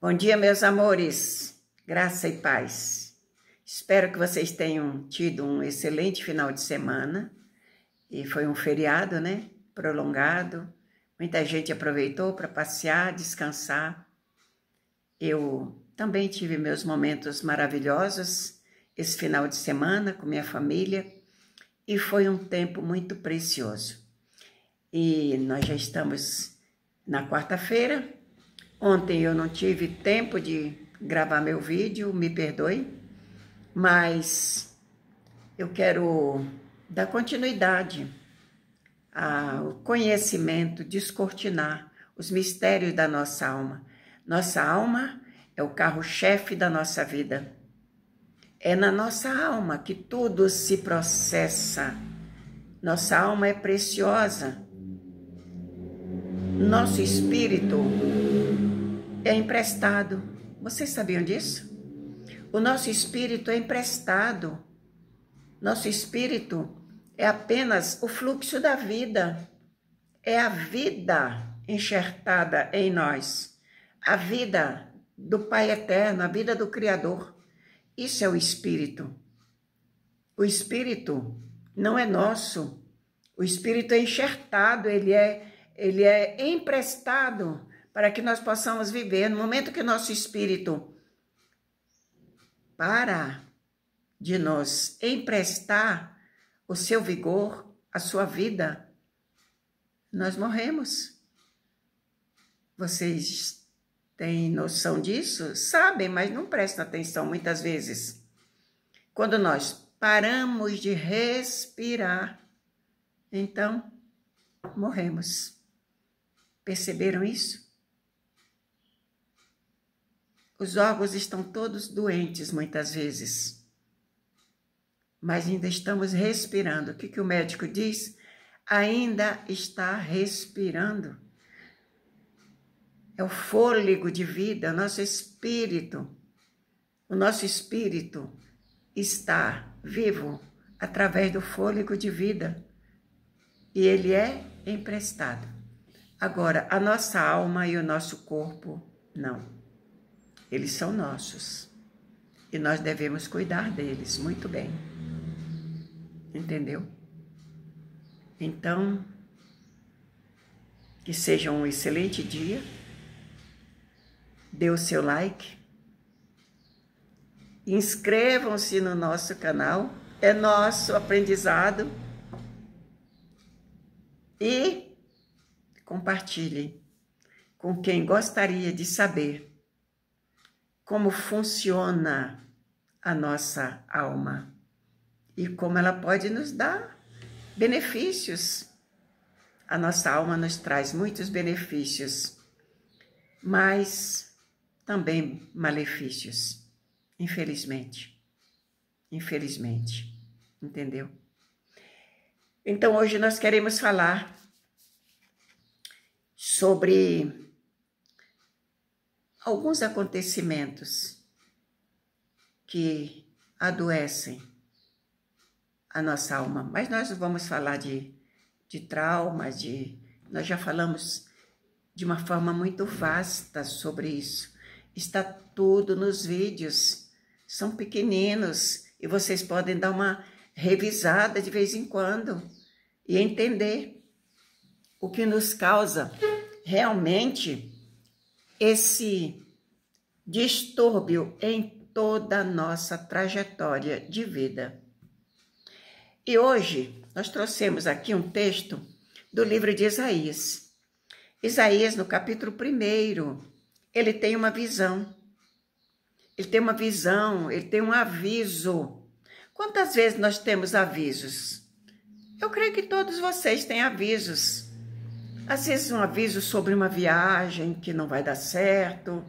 Bom dia, meus amores, graça e paz. Espero que vocês tenham tido um excelente final de semana. E foi um feriado, né? Prolongado. Muita gente aproveitou para passear, descansar. Eu também tive meus momentos maravilhosos esse final de semana com minha família. E foi um tempo muito precioso. E nós já estamos na quarta-feira. Ontem eu não tive tempo de gravar meu vídeo, me perdoe, mas eu quero dar continuidade ao conhecimento, descortinar os mistérios da nossa alma. Nossa alma é o carro-chefe da nossa vida. É na nossa alma que tudo se processa. Nossa alma é preciosa. Nosso espírito é emprestado. Vocês sabiam disso? O nosso espírito é emprestado. Nosso espírito é apenas o fluxo da vida. É a vida enxertada em nós. A vida do Pai Eterno, a vida do Criador. Isso é o espírito. O espírito não é nosso. O espírito é enxertado, ele é emprestado para que nós possamos viver. No momento que nosso espírito para de nos emprestar o seu vigor, a sua vida, nós morremos. Vocês têm noção disso? Sabem, mas não prestam atenção muitas vezes. Quando nós paramos de respirar, então morremos. Perceberam isso? Os órgãos estão todos doentes muitas vezes, mas ainda estamos respirando. O que o médico diz? Ainda está respirando. É o fôlego de vida, nosso espírito. O nosso espírito está vivo através do fôlego de vida e ele é emprestado. Agora, a nossa alma e o nosso corpo, não. Eles são nossos e nós devemos cuidar deles muito bem. Entendeu? Então, que seja um excelente dia. Dê o seu like. Inscrevam-se no nosso canal. É nosso aprendizado. E compartilhem com quem gostaria de saber como funciona a nossa alma e como ela pode nos dar benefícios. A nossa alma nos traz muitos benefícios, mas também malefícios, infelizmente. Infelizmente, entendeu? Então, hoje nós queremos falar sobre alguns acontecimentos que adoecem a nossa alma, mas nós não vamos falar de traumas, nós já falamos de uma forma muito vasta sobre isso. Está tudo nos vídeos, são pequeninos e vocês podem dar uma revisada de vez em quando e entender o que nos causa realmente esse distúrbio em toda a nossa trajetória de vida. E hoje nós trouxemos aqui um texto do livro de Isaías. Isaías, no capítulo 1, ele tem uma visão. Ele tem uma visão, ele tem um aviso. Quantas vezes nós temos avisos? Eu creio que todos vocês têm avisos. Às vezes um aviso sobre uma viagem que não vai dar certo,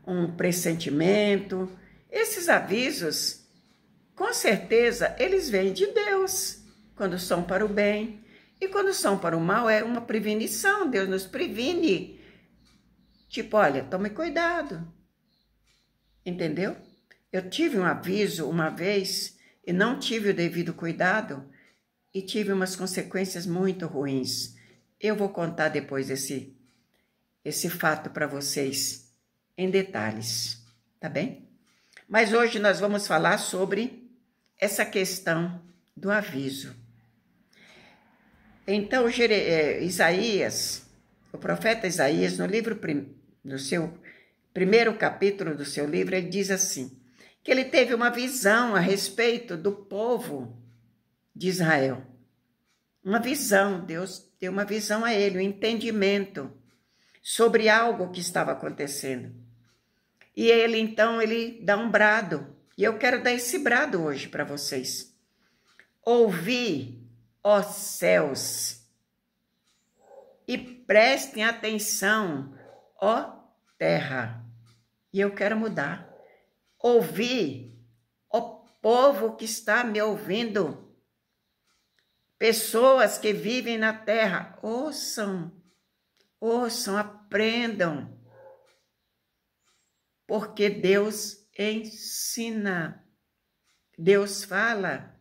um pressentimento. Esses avisos, com certeza, eles vêm de Deus, quando são para o bem. E quando são para o mal, é uma prevenição, Deus nos previne. Tipo, olha, tome cuidado. Entendeu? Eu tive um aviso uma vez e não tive o devido cuidado e tive umas consequências muito ruins. Eu vou contar depois esse fato para vocês em detalhes, tá bem? Mas hoje nós vamos falar sobre essa questão do aviso. Então, Isaías, o profeta Isaías, no seu primeiro capítulo do seu livro, ele diz assim, que ele teve uma visão a respeito do povo de Israel. Uma visão, Deus deu uma visão a ele, um entendimento sobre algo que estava acontecendo. E ele, então, ele dá um brado. E eu quero dar esse brado hoje para vocês. Ouvi, ó céus, e prestem atenção, ó terra. E eu quero mudar. Ouvi, ó povo que está me ouvindo. Pessoas que vivem na terra, ouçam, aprendam. Porque Deus ensina, Deus fala.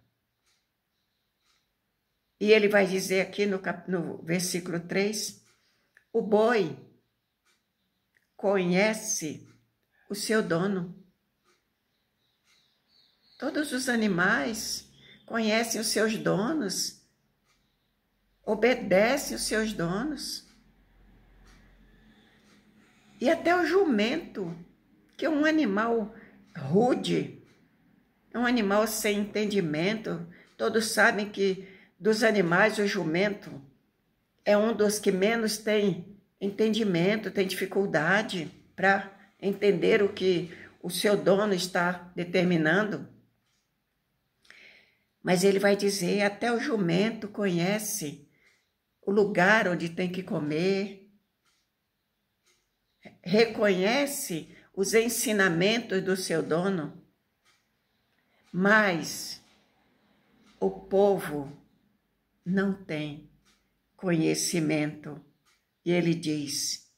E ele vai dizer aqui no versículo 3, o boi conhece o seu dono. Todos os animais conhecem os seus donos, obedecem os seus donos. E até o jumento, que é um animal rude, é um animal sem entendimento. Todos sabem que dos animais o jumento é um dos que menos tem entendimento, tem dificuldade para entender o que o seu dono está determinando. Mas ele vai dizer, até o jumento conhece o lugar onde tem que comer, reconhece os ensinamentos do seu dono, mas o povo não tem conhecimento. E ele diz,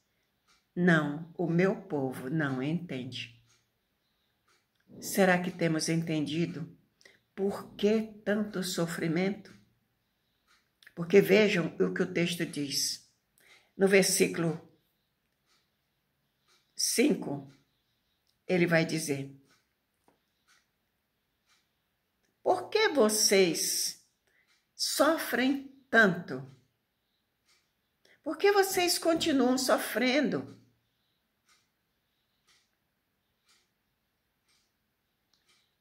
não, o meu povo não entende. Será que temos entendido por que tanto sofrimento? Porque vejam o que o texto diz. No versículo 5, ele vai dizer, por que vocês sofrem tanto? Por que vocês continuam sofrendo?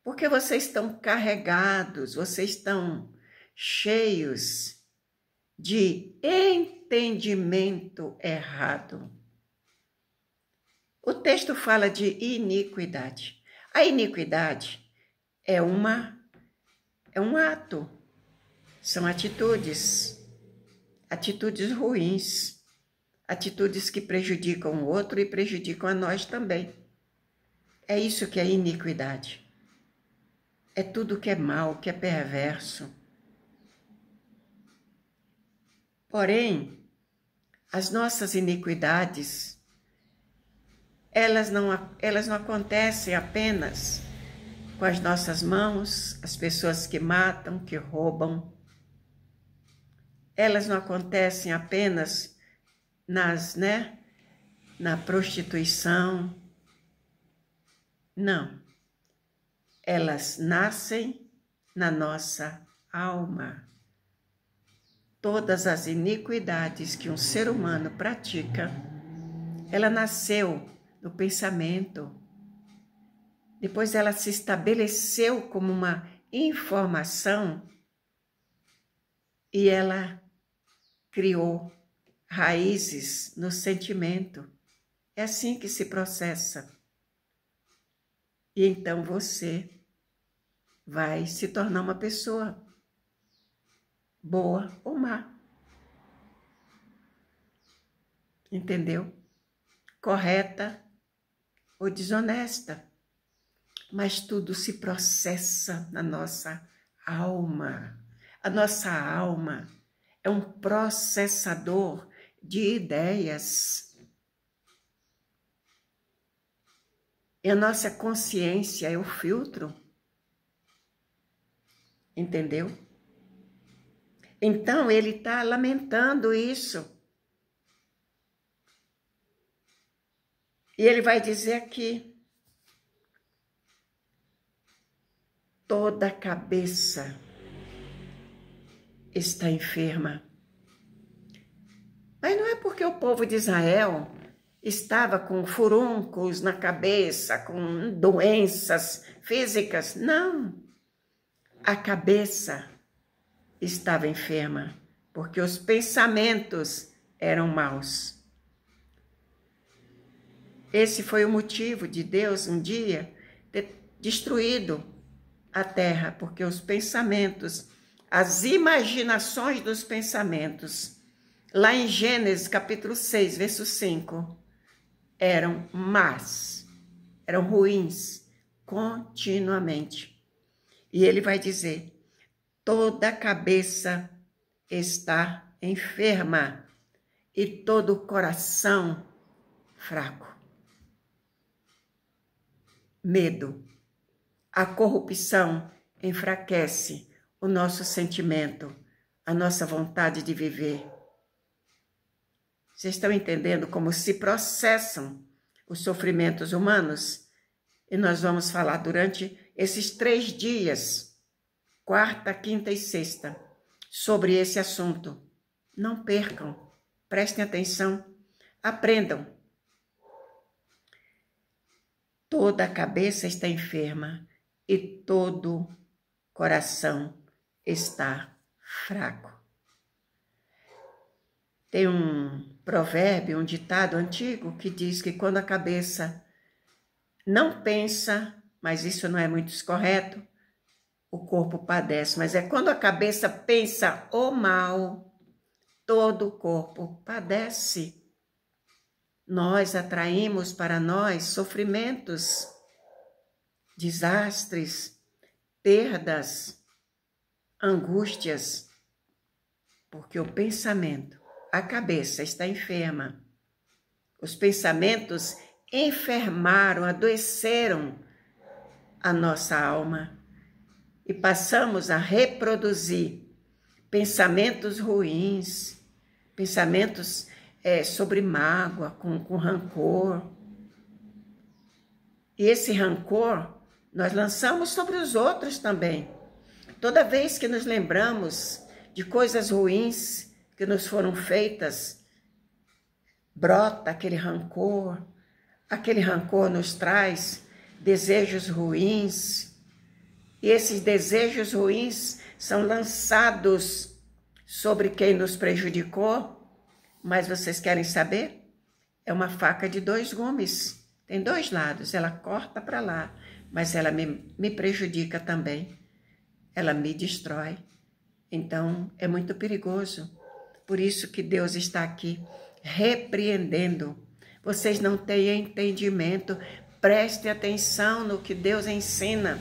Porque vocês estão carregados, vocês estão cheios de entendimento errado. O texto fala de iniquidade. A iniquidade é um ato, são atitudes ruins, atitudes que prejudicam o outro e prejudicam a nós também. É isso que é iniquidade. É tudo que é mal, que é perverso. Porém, as nossas iniquidades, elas não acontecem apenas com as nossas mãos, as pessoas que matam, que roubam. Elas não acontecem apenas na prostituição. Não. Elas nascem na nossa alma. Todas as iniquidades que um ser humano pratica, ela nasceu no pensamento. Depois ela se estabeleceu como uma informação e ela criou raízes no sentimento. É assim que se processa. E então você vai se tornar uma pessoa boa ou má. Entendeu? Correta ou desonesta. Mas tudo se processa na nossa alma. A nossa alma é um processador de ideias. E a nossa consciência é o filtro. Entendeu? Então, ele está lamentando isso. E ele vai dizer aqui, toda a cabeça está enferma. Mas não é porque o povo de Israel estava com furuncos na cabeça, com doenças físicas. Não. A cabeça estava enferma, porque os pensamentos eram maus. Esse foi o motivo de Deus um dia ter destruído a terra, porque os pensamentos, as imaginações dos pensamentos, lá em Gênesis capítulo 6, verso 5, eram más, eram ruins, continuamente. E ele vai dizer, toda a cabeça está enferma e todo o coração fraco. Medo. A corrupção enfraquece o nosso sentimento, a nossa vontade de viver. Vocês estão entendendo como se processam os sofrimentos humanos? E nós vamos falar durante esses 3 dias, quarta, quinta e sexta, sobre esse assunto. Não percam, prestem atenção, aprendam. Toda a cabeça está enferma e todo coração está fraco. Tem um provérbio, um ditado antigo que diz que quando a cabeça não pensa, mas isso não é muito correto, o corpo padece. Mas é quando a cabeça pensa o mal, todo o corpo padece. Nós atraímos para nós sofrimentos, desastres, perdas, angústias, porque o pensamento, a cabeça está enferma. Os pensamentos enfermaram, adoeceram a nossa alma e passamos a reproduzir pensamentos ruins, pensamentos sobre mágoa, com rancor. E esse rancor nós lançamos sobre os outros também. Toda vez que nos lembramos de coisas ruins que nos foram feitas, brota aquele rancor nos traz desejos ruins, e esses desejos ruins são lançados sobre quem nos prejudicou. Mas vocês querem saber? É uma faca de 2 gumes, tem 2 lados, ela corta para lá, mas ela me prejudica também, ela me destrói. Então é muito perigoso, por isso que Deus está aqui repreendendo. Vocês não têm entendimento, prestem atenção no que Deus ensina.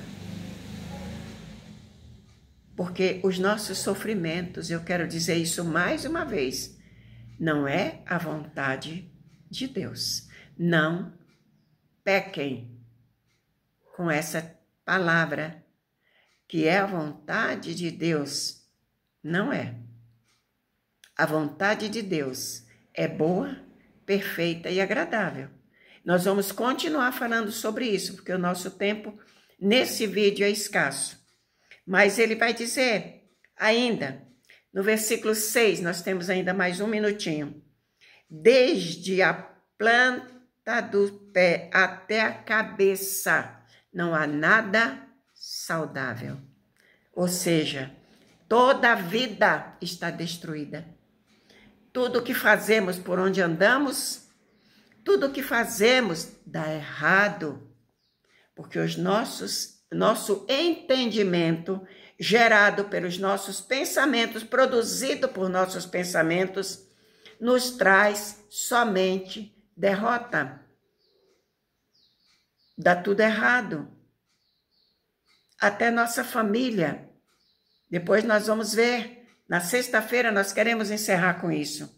Porque os nossos sofrimentos, eu quero dizer isso mais uma vez, não é a vontade de Deus. Não pequem com essa palavra, que é a vontade de Deus. Não é. A vontade de Deus é boa, perfeita e agradável. Nós vamos continuar falando sobre isso, porque o nosso tempo nesse vídeo é escasso. Mas ele vai dizer ainda, no versículo 6, nós temos ainda mais um minutinho. Desde a planta do pé até a cabeça, não há nada saudável. Ou seja, toda a vida está destruída. Tudo que fazemos, por onde andamos, tudo que fazemos dá errado. Porque nosso entendimento, gerado pelos nossos pensamentos, produzido por nossos pensamentos, nos traz somente derrota. Dá tudo errado. Até nossa família. Depois nós vamos ver. Na sexta-feira nós queremos encerrar com isso.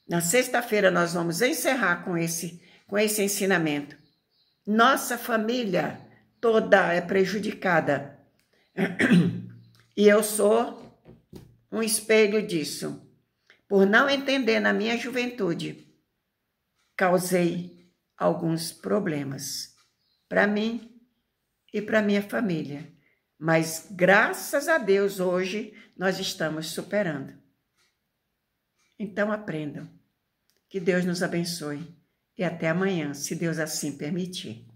Na sexta-feira nós vamos encerrar com esse ensinamento. Nossa família toda é prejudicada. E eu sou um espelho disso. Por não entender na minha juventude, causei alguns problemas para mim e para minha família. Mas, graças a Deus, hoje nós estamos superando. Então, aprendam. Que Deus nos abençoe. E até amanhã, se Deus assim permitir.